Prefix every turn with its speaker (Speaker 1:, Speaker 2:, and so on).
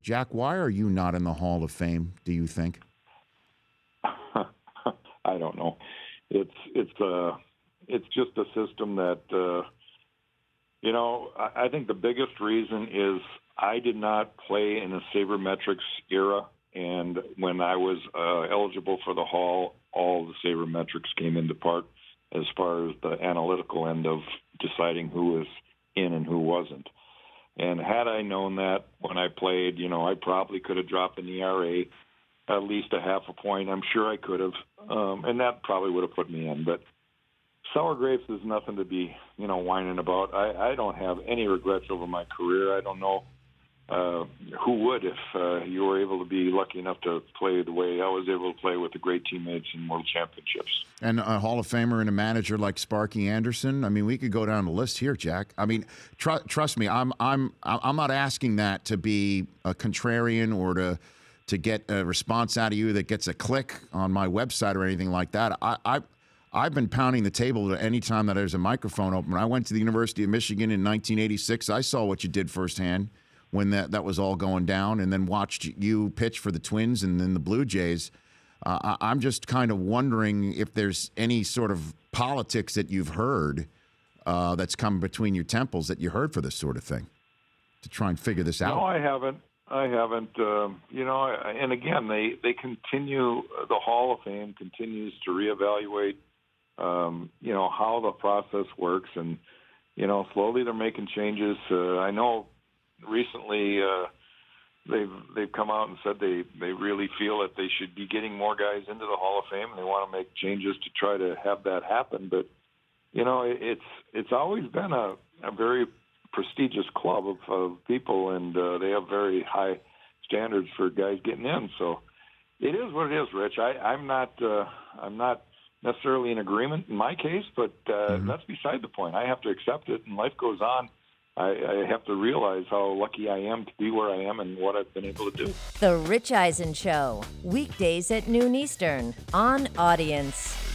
Speaker 1: Jack, why are you not in the Hall of Fame, do you think?
Speaker 2: I don't know. It's just a system that I think the biggest reason is I did not play in the sabermetrics era, and when I was eligible for the Hall, all the sabermetrics came into part as far as the analytical end of deciding who was in and who wasn't. And had I known that when I played, I probably could have dropped an ERA at least a half a point. I'm sure I could have, and that probably would have put me in. But sour grapes is nothing to be, whining about. I don't have any regrets over my career. I don't know who would if you were able to be lucky enough to play the way I was able to play with the great teammates in world championships.
Speaker 1: And a Hall of Famer and a manager like Sparky Anderson. I mean, we could go down the list here, Jack. I mean, trust me, I'm not asking that to be a contrarian or to get a response out of you that gets a click on my website or anything like that. I've been pounding the table any time that there's a microphone open. When I went to the University of Michigan in 1986, I saw what you did firsthand when that was all going down, and then watched you pitch for the Twins and then the Blue Jays. I'm just kind of wondering if there's any sort of politics that you've heard that's come between your temples that you heard for this sort of thing to try and figure this out.
Speaker 2: No, I haven't. And again, they continue, the Hall of Fame continues to reevaluate, how the process works. And, slowly they're making changes. I know recently they've come out and said they really feel that they should be getting more guys into the Hall of Fame, and they want to make changes to try to have that happen. But, it's always been a very prestigious club of people, and they have very high standards for guys getting in. So it is what it is, Rich. I'm not necessarily in agreement in my case, but that's beside the point. I have to accept it, and life goes on. I have to realize how lucky I am to be where I am and what I've been able to do.
Speaker 3: The Rich Eisen Show, weekdays at noon Eastern on Audience.